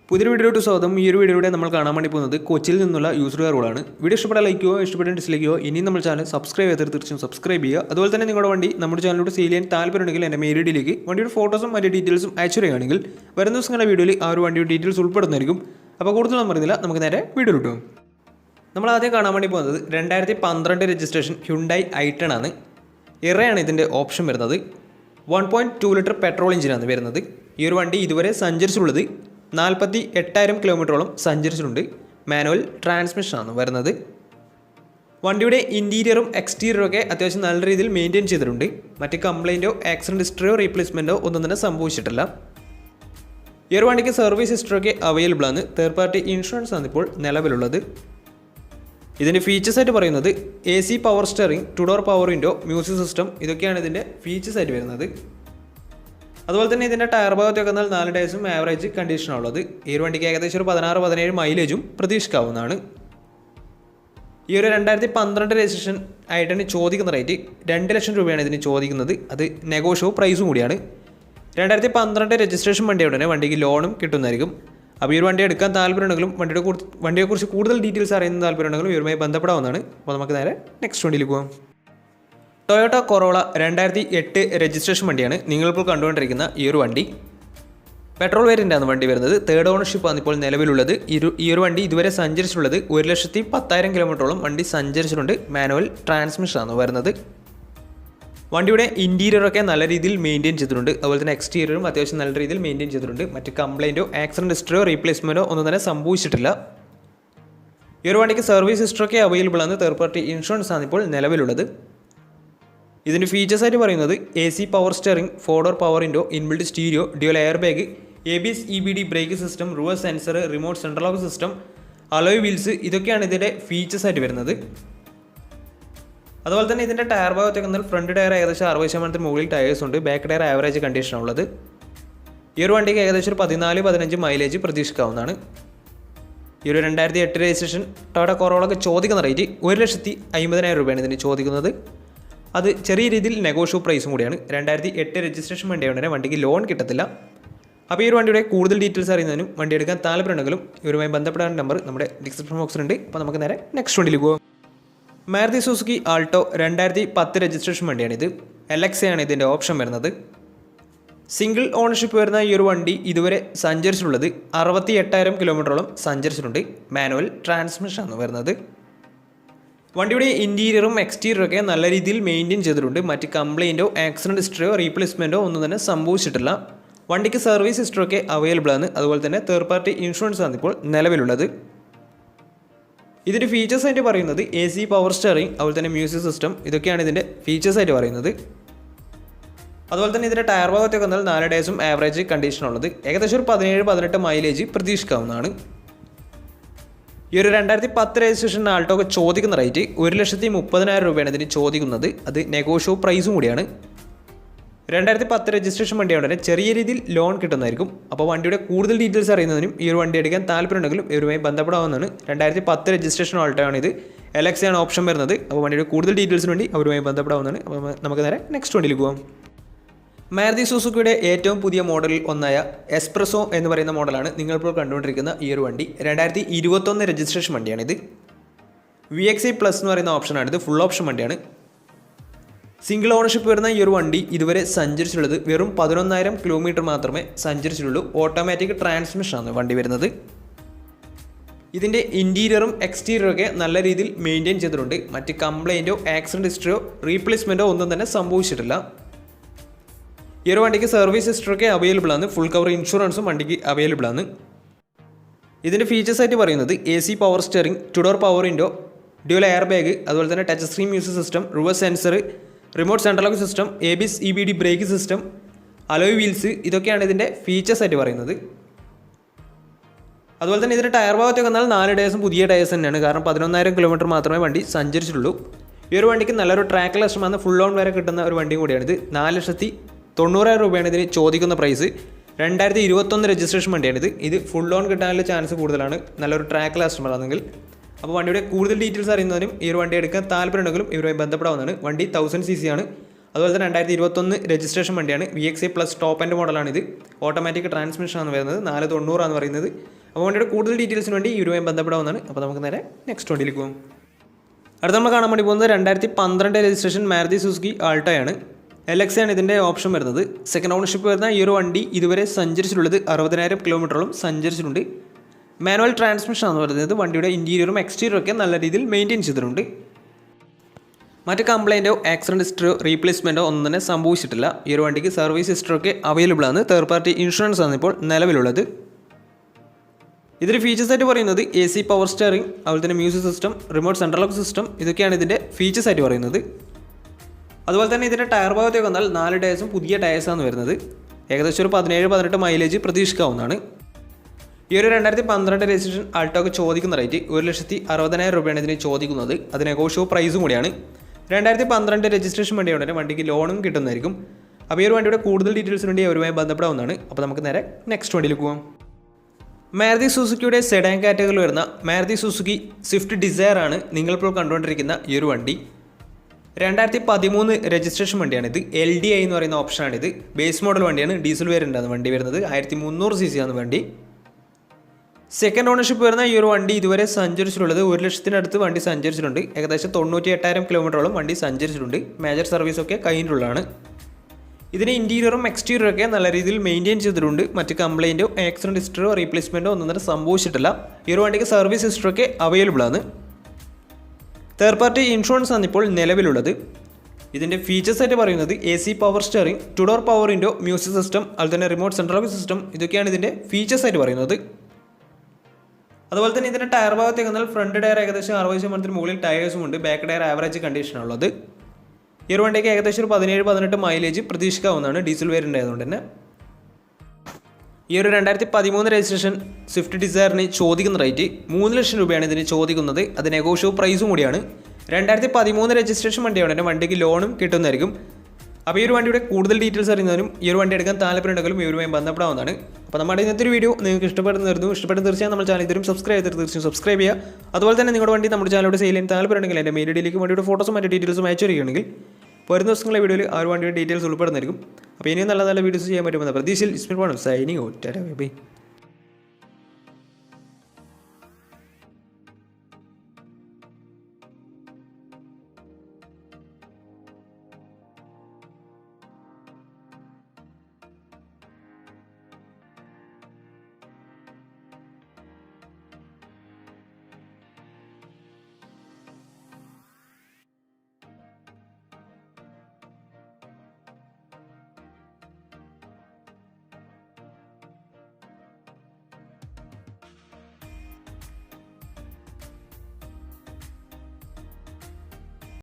പുതിയൊരു വീഡിയോയിലോട്ട് സ്വാഗതം. ഈ ഒരു വീഡിയോയിലൂടെ നമ്മൾ കാണാൻ വേണ്ടി പോകുന്നത് കൊച്ചിയിൽ നിന്നുള്ള യൂസർ റോളാണ്. വീഡിയോ ഇഷ്ടപ്പെട്ടാൽ ലൈക്കോ, ഇഷ്ടപ്പെട്ടാൽ ഡിസ്ലൈക്കോ. ഇനിയും നമ്മൾ ചാനൽ സബ്സ്ക്രൈബ് ചെയ്ത് തീർച്ചയായും സബ്സ്ക്രൈബ് ചെയ്യുക. അതുപോലെ തന്നെ നിങ്ങളുടെ വണ്ടി നമ്മുടെ ചാനലിലൂടെ സെയിൽ ചെയ്യാൻ താല്പര്യമുണ്ടെങ്കിൽ എൻ്റെ മെയിൽ ഐഡിയിലേക്ക് വണ്ടിയുടെ ഫോട്ടോസും മറ്റു ഡീറ്റെയിൽസും അയച്ചു തരികയാണെങ്കിൽ വരുന്ന ദിവസങ്ങളുടെ വീഡിയോയിൽ ആ ഒരു വണ്ടിയുടെ ഡീറ്റെയിൽസ് ഉൾപ്പെടുന്നതായിരിക്കും. അപ്പോൾ കൂടുതൽ നമ്മൾ പറയുന്നില്ല, നമുക്ക് നേരെ വീഡിയോ കിട്ടും. നമ്മൾ ആദ്യം കാണാൻ വേണ്ടി പോകുന്നത് 2012 രജിസ്ട്രേഷൻ ഹ്യുണ്ടായി i10 ആണ്. ഇറയാണ് ഇതിൻ്റെ ഓപ്ഷൻ വരുന്നത്. 1.2 ലിറ്റർ പെട്രോൾ എഞ്ചിനാണ് വരുന്നത്. ഈ ഒരു വണ്ടി ഇതുവരെ സഞ്ചരിച്ചിട്ടുള്ളത് 48,000 കിലോമീറ്ററോളം സഞ്ചരിച്ചിട്ടുണ്ട്. മാനുവൽ ട്രാൻസ്മിഷനാണ് വരുന്നത്. വണ്ടിയുടെ ഇൻറ്റീരിയറും എക്സ്റ്റീരിയറും ഒക്കെ അത്യാവശ്യം നല്ല രീതിയിൽ മെയിൻറ്റെയിൻ ചെയ്തിട്ടുണ്ട്. മറ്റ് കംപ്ലൈൻറ്റോ ആക്സിഡൻറ്റ് ഹിസ്റ്ററിയോ റീപ്ലേസ്മെൻറ്റോ ഒന്നും തന്നെ സംഭവിച്ചിട്ടില്ല. ഈ ഒരു വണ്ടിക്ക് സർവീസ് ഹിസ്റ്ററിയൊക്കെ അവൈലബിൾ ആണ്. തേർഡ് പാർട്ടി ഇൻഷുറൻസ് ആണ് ഇപ്പോൾ നിലവിലുള്ളത്. ഇതിൻ്റെ ഫീച്ചേഴ്സായിട്ട് പറയുന്നത് AC power steering, 2 door power window, music system, ഇതൊക്കെയാണ് ഇതിൻ്റെ ഫീച്ചേഴ്സായിട്ട് വരുന്നത്. അതുപോലെ തന്നെ ഇതിൻ്റെ ടയർ ഭാഗത്തൊക്കെ എന്നാൽ 4 ടയേഴ്സും ആവറേജ് കണ്ടീഷനുള്ളത്. ഈ ഒരു വണ്ടിക്ക് ഏകദേശം ഒരു 16-17 മൈലേജും പ്രതീക്ഷിക്കാവുന്നതാണ്. ഈ ഒരു 2012 രജിസ്ട്രേഷൻ i10 ചോദിക്കുന്ന റേറ്റ് 2 ലക്ഷം രൂപയാണ് ഇതിന് ചോദിക്കുന്നത്. അത് നെഗോഷ്യബിൾ പ്രൈസും കൂടിയാണ്. 2012 രജിസ്ട്രേഷൻ വണ്ടിയോടെ തന്നെ വണ്ടിക്ക് ലോണും കിട്ടുന്നതായിരിക്കും. അപ്പോൾ ഈ ഒരു വണ്ടി എടുക്കാൻ താല്പര്യമുണ്ടെങ്കിലും വണ്ടിയെക്കുറിച്ച് കൂടുതൽ ഡീറ്റെയിൽസ് അറിയുന്ന താല്പര്യമുണ്ടെങ്കിലും ഇവരുമായി ബന്ധപ്പെടാവുന്നതാണ്. അപ്പോൾ നമുക്ക് നേരെ നെക്സ്റ്റ് വണ്ടിയിൽ പോകാം. ടൊയോട്ട കൊറോള 2008 രജിസ്ട്രേഷൻ വണ്ടിയാണ് നിങ്ങളിപ്പോൾ കണ്ടുകൊണ്ടിരിക്കുന്ന ഈ ഒരു വണ്ടി. പെട്രോൾ വേരിയൻ്റാണ് വണ്ടി വരുന്നത്. തേർഡ് ഓണർഷിപ്പാണ് ഇപ്പോൾ നിലവിലുള്ളത്. ഈ ഒരു വണ്ടി ഇതുവരെ സഞ്ചരിച്ചിട്ടുള്ളത് 1,10,000 കിലോമീറ്ററോളം വണ്ടി സഞ്ചരിച്ചിട്ടുണ്ട്. മാനുവൽ ട്രാൻസ്മിഷനാണ് വരുന്നത്. വണ്ടിയുടെ ഇൻറ്റീരിയറൊക്കെ നല്ല രീതിയിൽ മെയിൻറ്റെയിൻ ചെയ്തിട്ടുണ്ട്. അതുപോലെ തന്നെ എക്സ്റ്റീരിയറും അത്യാവശ്യം നല്ല രീതിയിൽ മെയിൻറ്റെയിൻ ചെയ്തിട്ടുണ്ട്. മറ്റ് കംപ്ലൈൻറ്റോ ആക്സിഡൻറ്റ് ഹിസ്റ്ററിയോ റീപ്ലേസ്മെൻറ്റോ ഒന്നും തന്നെ സംഭവിച്ചിട്ടില്ല. ഈ ഒരു വണ്ടിക്ക് സർവീസ് ഹിസ്റ്ററൊക്കെ അവൈലബിൾ ആണ്. തേർഡ് പാർട്ടി ഇൻഷുറൻസ് ആണ് ഇപ്പോൾ നിലവിലുള്ളത്. ഇതിൻ്റെ ഫീച്ചേഴ്സായിട്ട് പറയുന്നത് AC power steering, 4 door power window, inbuilt stereo, dual air bag, ABS EBD brake system, reverse sensor, remote central lock system, alloy wheels, ഇതൊക്കെയാണ് ഇതിൻ്റെ ഫീച്ചേഴ്സായിട്ട് വരുന്നത്. അതുപോലെ തന്നെ ഇതിൻ്റെ ടയർ ഭാഗത്തൊക്കെ എന്നാൽ ഫ്രണ്ട് ടയർ ഏകദേശം 60% മുകളിൽ ടയേഴ്സ് ഉണ്ട്. ബാക്ക് ടയർ ആവറേജ് കണ്ടീഷനുള്ളത്. ഈ ഒരു വണ്ടിക്ക് ഏകദേശം ഒരു 14-15 മൈലേജ് പ്രതീക്ഷിക്കാവുന്നതാണ്. ഈ ഒരു 2008 രജിസ്ട്രേഷൻ ടൊയോട്ട കൊറോളക്ക് ചോദിക്കുന്ന റേറ്റ് 1,50,000 രൂപയാണ് ഇതിന് ചോദിക്കുന്നത്. അത് ചെറിയ രീതിയിൽ നെഗോഷ്യബിൾ പ്രൈസും കൂടിയാണ്. 2008 രജിസ്ട്രേഷൻ വണ്ടിയായതുകൊണ്ട് തന്നെ വണ്ടിക്ക് ലോൺ കിട്ടത്തില്ല. അപ്പോൾ ഈ ഒരു വണ്ടിയുടെ കൂടുതൽ ഡീറ്റെയിൽസ് അറിയുന്നതിനും വണ്ടി എടുക്കാൻ താല്പര്യമുണ്ടെങ്കിലും ഇവരുമായി ബന്ധപ്പെടാൻ നമ്പർ നമ്മുടെ ഡിസ്ക്രിപ്ഷൻ ബോക്സിലുണ്ട്. അപ്പോൾ നമുക്ക് നേരെ നെക്സ്റ്റ് വണ്ടിയിൽ പോകാം. മാരുതി സുസുക്കി ആൾട്ടോ 2010 രജിസ്ട്രേഷൻ വണ്ടിയാണിത്. LX ആണ് ഇതിൻ്റെ ഓപ്ഷൻ വരുന്നത്. സിംഗിൾ ഓണർഷിപ്പ് വരുന്ന ഈ ഒരു വണ്ടി ഇതുവരെ സഞ്ചരിച്ചിട്ടുള്ളത് 68,000 കിലോമീറ്ററോളം സഞ്ചരിച്ചിട്ടുണ്ട്. മാനുവൽ ട്രാൻസ്മിഷനാണ് വരുന്നത്. വണ്ടിയുടെ ഇൻറ്റീരിയറും എക്സ്റ്റീരിയറും ഒക്കെ നല്ല രീതിയിൽ മെയിൻറ്റെയിൻ ചെയ്തിട്ടുണ്ട്. മറ്റ് കംപ്ലൈൻറ്റോ ആക്സിഡൻറ്റ് ഹിസ്റ്ററിയോ റീപ്ലേസ്മെൻറ്റോ ഒന്നും തന്നെ സംഭവിച്ചിട്ടില്ല. വണ്ടിക്ക് സർവീസ് ഹിസ്റ്ററൊക്കെ അവൈലബിൾ ആണ്. അതുപോലെ തന്നെ തേർഡ് പാർട്ടി ഇൻഷുറൻസ് ആണ് ഇപ്പോൾ നിലവിലുള്ളത്. ഇതിൻ്റെ ഫീച്ചേഴ്സായിട്ട് പറയുന്നത് AC പവർ സ്റ്റിയറിംഗ്, അതുപോലെ തന്നെ മ്യൂസിക് സിസ്റ്റം, ഇതൊക്കെയാണ് ഇതിൻ്റെ ഫീച്ചേഴ്സായിട്ട് പറയുന്നത്. അതുപോലെ തന്നെ ഇതിൻ്റെ ടയർ ഭാഗത്തൊക്കെ വന്നാൽ 4 ടയേഴ്സും ആവറേജ് കണ്ടീഷനുള്ളത്. ഏകദേശം ഒരു 17-18 മൈലേജ് പ്രതീക്ഷിക്കാവുന്നതാണ്. ഈ ഒരു 2010 രജിസ്ട്രേഷൻ ആൾട്ടോക്ക് ചോദിക്കുന്ന റേറ്റ് 1,30,000 രൂപയാണ് ഇതിന് ചോദിക്കുന്നത്. അത് നെഗോഷ്യബിൾ പ്രൈസും കൂടിയാണ്. 2010 രജിസ്ട്രേഷൻ വണ്ടിയായതുകൊണ്ട് തന്നെ ചെറിയ രീതിയിൽ ലോൺ കിട്ടുന്നതായിരിക്കും. അപ്പോൾ വണ്ടിയുടെ കൂടുതൽ ഡീറ്റെയിൽസ് അറിയുന്നതിനും ഈ ഒരു വണ്ടി എടുക്കാൻ താല്പര്യമുണ്ടെങ്കിലും ഇവരുമായി ബന്ധപ്പെടാവുന്നതാണ്. 2010 രജിസ്ട്രേഷൻ ആൾട്ടോ ആണ് ഇത്. LX ആണ് ഓപ്ഷൻ വരുന്നത്. അപ്പോൾ വണ്ടിയുടെ കൂടുതൽ ഡീറ്റെയിൽസിന് വേണ്ടി അവരുമായി ബന്ധപ്പെടാവുന്നതാണ്. അപ്പോൾ നമുക്ക് നേരെ നെക്സ്റ്റ് വണ്ടിയിൽ പോകാം. മാരുതി സുസുക്കിയുടെ ഏറ്റവും പുതിയ മോഡലിൽ ഒന്നായ എസ്പ്രസോ എന്ന് പറയുന്ന മോഡലാണ് നിങ്ങളിപ്പോൾ കണ്ടുകൊണ്ടിരിക്കുന്ന ഈ ഒരു വണ്ടി. 2021 രജിസ്ട്രേഷൻ വണ്ടിയാണിത്. VXi പ്ലസ് എന്ന് പറയുന്ന ഓപ്ഷനാണിത്. ഫുൾ ഓപ്ഷൻ വണ്ടിയാണ്. സിംഗിൾ ഓണർഷിപ്പ് വരുന്ന ഈ ഒരു വണ്ടി ഇതുവരെ സഞ്ചരിച്ചിട്ടുള്ളത് വെറും 11,000 കിലോമീറ്റർ മാത്രമേ സഞ്ചരിച്ചിട്ടുള്ളൂ. ഓട്ടോമാറ്റിക് ട്രാൻസ്മിഷനാണ് വണ്ടി വരുന്നത്. ഇതിൻ്റെ ഇൻറ്റീരിയറും എക്സ്റ്റീരിയറും ഒക്കെ നല്ല രീതിയിൽ മെയിൻറ്റെയിൻ ചെയ്തിട്ടുണ്ട്. മറ്റ് കംപ്ലൈൻറ്റോ ആക്സിഡൻറ്റ് ഹിസ്റ്ററിയോ റീപ്ലേസ്മെൻറ്റോ ഒന്നും തന്നെ സംഭവിച്ചിട്ടില്ല. ഈ ഒരു വണ്ടിക്ക് സർവീസ് ഹിസ്റ്ററൊക്കെ അവൈലബിൾ ആണ്. ഫുൾ കവർ ഇൻഷുറൻസും വണ്ടിക്ക് അവൈലബിൾ ആണ്. ഇതിൻ്റെ ഫീച്ചേഴ്സായിട്ട് പറയുന്നത് AC power steering, 2 door power window, dual air bag, അതുപോലെ തന്നെ touch screen music system, reverse sensor, remote central lock system, ABS EBD brake system, alloy wheels, ഇതൊക്കെയാണ് ഇതിൻ്റെ ഫീച്ചേഴ്സായിട്ട് പറയുന്നത്. അതുപോലെ തന്നെ ഇതിൻ്റെ ടയർ ഭാഗത്തൊക്കെ വന്നാൽ 4 ടയേഴ്സും പുതിയ ടയേഴ്സ് തന്നെയാണ്. കാരണം 11,000 കിലോമീറ്റർ മാത്രമേ വണ്ടി സഞ്ചരിച്ചിട്ടുള്ളൂ. ഈ ഒരു വണ്ടിക്ക് നല്ലൊരു ട്രാക്ക് ലക്ഷമാണ്. ഫുൾ ഓൺ വരെ കിട്ടുന്ന ഒരു വണ്ടിയും കൂടിയാണിത്. 4,90,000 രൂപയാണ് ഇതിന് ചോദിക്കുന്ന പ്രൈസ്. 2021 രജിസ്ട്രേഷൻ വണ്ടിയാണിത്. ഇത് ഫുൾ ഓൺ കിട്ടാനുള്ള ചാൻസ് കൂടുതലാണ് നല്ലൊരു ട്രാക്ക് കസ്റ്റമർ ആണെങ്കിൽ. അപ്പോൾ വണ്ടിയുടെ കൂടുതൽ ഡീറ്റെയിൽസ് അറിയുന്നതിനും ഈ ഒരു വണ്ടി എടുക്കാൻ താല്പര്യമുണ്ടെങ്കിലും ഇവരുമായി ബന്ധപ്പെടാവുന്നതാണ്. വണ്ടി 1000cc ആണ്. അതുപോലെ തന്നെ 2021 രജിസ്ട്രേഷൻ വണ്ടിയാണ്. VXI പ്ലസ് ടോപ്പ് എൻഡ് മോഡലാണിത്. ഓട്ടോമാറ്റിക് ട്രാൻസ്മിഷനാണ് വരുന്നത്. 490 പറയുന്നത്. അപ്പോൾ വണ്ടിയുടെ കൂടുതൽ ഡീറ്റെയിൽസിന് വേണ്ടി ഇവരുമായി ബന്ധപ്പെടാവുന്നതാണ്. അപ്പോൾ നമുക്ക് നേരെ നെക്സ്റ്റ് വണ്ടിയിലേക്ക് പോകും. അടുത്ത നമ്മൾ കാണാൻ വേണ്ടി പോകുന്നത് 2012 രജിസ്ട്രേഷൻ മാരുതി സുസുക്കി ആൾട്ടോയാണ്. LX ആണ് ഇതിൻ്റെ ഓപ്ഷൻ വരുന്നത്. സെക്കൻഡ് ഓണർഷിപ്പ് വരുന്ന ഈ ഒരു വണ്ടി ഇതുവരെ സഞ്ചരിച്ചിട്ടുള്ളത് 60,000 കിലോമീറ്ററോളം സഞ്ചരിച്ചിട്ടുണ്ട്. മാനുവൽ ട്രാൻസ്മിഷൻ ആണ് പറയുന്നത്. വണ്ടിയുടെ ഇൻറ്റീരിയറും എക്സ്റ്റീരിയറും ഒക്കെ നല്ല രീതിയിൽ മെയിൻറ്റെയിൻ ചെയ്തിട്ടുണ്ട്. മറ്റ് കംപ്ലൈൻറ്റോ ആക്സിഡൻറ്റ് ഹിസ്റ്ററിയോ റീപ്ലേസ്മെൻറ്റോ ഒന്നും തന്നെ സംഭവിച്ചിട്ടില്ല. ഈ ഒരു വണ്ടിക്ക് സർവീസ് ഹിസ്റ്ററി ഒക്കെ അവൈലബിൾ ആണ്. തേർഡ് പാർട്ടി ഇൻഷുറൻസ് ആണ് ഇപ്പോൾ നിലവിലുള്ളത്. ഇതിൻ്റെ ഫീച്ചേഴ്സ് ആയിട്ട് പറയുന്നത് AC പവർ സ്റ്റിയറിംഗ്, അതുപോലെ തന്നെ music system, remote central lock system, ഇതൊക്കെയാണ് ഇതിൻ്റെ ഫീച്ചേഴ്സ് ആയിട്ട് പറയുന്നത്. അതുപോലെ തന്നെ ഇതിൻ്റെ ടയർ ഭാഗത്തേക്ക് വന്നാൽ 4 ടയേഴ്സും പുതിയ ടയേഴ്സാണ് വരുന്നത്. ഏകദേശം ഒരു 17-18 മൈലേജ് പ്രതീക്ഷിക്കാവുന്നതാണ്. ഈ ഒരു 2012 രജിസ്ട്രേഷൻ ആൾട്ടോക്ക് ചോദിക്കുന്ന റേറ്റ് 1,60,000 രൂപയാണ് ഇതിന് ചോദിക്കുന്നത്. അത് നെഗോഷ്യബിൾ പ്രൈസും കൂടിയാണ്. 2012 രജിസ്ട്രേഷൻ വണ്ടിയോടെ വണ്ടിക്ക് ലോണും കിട്ടുന്നതായിരിക്കും. അപ്പോൾ ഈ ഒരു വണ്ടിയുടെ കൂടുതൽ ഡീറ്റെയിൽസിന് വേണ്ടി അവരുമായി ബന്ധപ്പെടാവുന്നതാണ്. അപ്പോൾ നമുക്ക് നേരെ നെക്സ്റ്റ് വണ്ടിയിൽ പോകാം. മാരുതി സുസുക്കിയുടെ സെഡാൻ കാറ്റഗറിയിൽ വരുന്ന മാരുതി സുസുക്കി സ്വിഫ്റ്റ് ഡിസയർ ആണ് നിങ്ങളിപ്പോൾ കണ്ടുകൊണ്ടിരിക്കുന്ന ഈ ഒരു വണ്ടി. 2013 രജിസ്ട്രേഷൻ വണ്ടിയാണിത്. LDI എന്ന് പറയുന്ന ഓപ്ഷനാണിത്. ബേസ് മോഡൽ വണ്ടിയാണ്. ഡീസൽ വേരിയൻ്റാണ് വണ്ടി വരുന്നത്. 1300 cc ആണ് വണ്ടി. സെക്കൻഡ് ഓണർഷിപ്പ് വരുന്ന ഈ ഒരു വണ്ടി ഇതുവരെ സഞ്ചരിച്ചിട്ടുള്ളത് 1,00,000 വണ്ടി സഞ്ചരിച്ചിട്ടുണ്ട്. ഏകദേശം 98,000 കിലോമീറ്ററോളം വണ്ടി സഞ്ചരിച്ചിട്ടുണ്ട്. മേജർ സർവീസൊക്കെ കഴിഞ്ഞിട്ടുള്ളതാണ്. ഇതിന് ഇൻറ്റീരിയറും എക്സ്റ്റീരിയറും ഒക്കെ നല്ല രീതിയിൽ മെയിൻറ്റെയിൻ ചെയ്തിട്ടുണ്ട്. മറ്റ് കംപ്ലൈൻറ്റോ ആക്സിഡൻറ്റ് ഹിസ്റ്ററിയോ റീപ്ലേസ്മെൻറ്റോ ഒന്നും തന്നെ സംഭവിച്ചിട്ടില്ല. ഈ ഒരു വണ്ടിക്ക് സർവീസ് ഹിസ്റ്ററി ഒക്കെ അവൈലബിൾ ആണ്. തേർഡ് പാർട്ടി ഇൻഷുറൻസ് ആണ് ഇപ്പോൾ നിലവിലുള്ളത്. ഇതിൻ്റെ ഫീച്ചേഴ്സ് ആയിട്ട് പറയുന്നത് AC power steering, 2 door power window, music system, അതുപോലെ തന്നെ റിമോട്ട് സെൻട്രൽ ലോക്ക് സിസ്റ്റം, ഇതൊക്കെയാണ് ഇതിൻ്റെ ഫീച്ചേഴ്സ് ആയിട്ട് പറയുന്നത്. അതുപോലെ തന്നെ ഇതിൻ്റെ ടയർ ഭാഗത്തേക്ക് വന്നാൽ ഫ്രണ്ട് ടയർ ഏകദേശം 60% മുകളിൽ ടയേഴ്സും ഉണ്ട്. ബാക്ക് ടയർ ആവറേജ് കണ്ടീഷനാണുള്ളത്. ഈ ഒരു വണ്ടിക്ക് ഏകദേശം ഒരു 17-18 മൈലേജ് പ്രതീക്ഷിക്കാവുന്നതാണ്. ഡീസൽ വേരിയൻ്റ് ആയതുകൊണ്ട് തന്നെ. ഈ ഒരു 2013 രജിസ്ട്രേഷൻ സ്വിഫ്റ്റ് ഡിസയറിന് ചോദിക്കുന്ന റേറ്റ് 3,00,000 രൂപയാണ് ഇതിന് ചോദിക്കുന്നത്. അത് നെഗോഷ്യബിൾ പ്രൈസും കൂടിയാണ്. 2013 രജിസ്ട്രേഷൻ വണ്ടിയാണ് തന്നെ വണ്ടിക്ക് ലോണും കിട്ടുന്നതായിരിക്കും. അപ്പോൾ ഈ ഒരു വണ്ടിയുടെ കൂടുതൽ ഡീറ്റെയിൽസ് അറിയുന്നതിനും ഈ ഒരു വണ്ടി എടുക്കാൻ താല്പര്യമുണ്ടെങ്കിലും ഇവരുമായി ബന്ധപ്പെടാവുന്നതാണ്. അപ്പോൾ നമ്മുടെ ഇന്നത്തെ ഒരു വീഡിയോ നിങ്ങൾക്ക് ഇഷ്ടപ്പെടുന്നതായിരുന്നു. ഇഷ്ടപ്പെടുന്ന തീർച്ചയായും നമ്മുടെ ചാനൽ ഇതും സബ്സ്ക്രൈബ് ചെയ്തിട്ട് തീർച്ചയായും സബ്സ്ക്രൈബ് ചെയ്യുക. അതുപോലെ തന്നെ നിങ്ങളുടെ വണ്ടി നമ്മുടെ ചാനലോട് സെയിൽ ചെയ്യാൻ താല്പര്യമുണ്ടെങ്കിൽ എൻ്റെ മെയിൽ ഐഡിയിലേക്ക് വണ്ടിയുടെ ഫോട്ടോസും മറ്റു ഡീറ്റെയിൽസും അയച്ചു തരികയാണെങ്കിൽ വരുന്ന ദിവസങ്ങളെ വീഡിയോയിൽ ആ ഒരു വണ്ടിയുടെ ഡീറ്റെയിൽസ് ഉൾപ്പെടുന്നതായിരിക്കും. അപ്പോൾ ഇനിയും നല്ല നല്ല വീഡിയോസ് ചെയ്യാൻ പറ്റുമെന്ന പ്രതീക്ഷയിൽ ഇസ്മിൽ പോകണം. Signing out. ബൈ.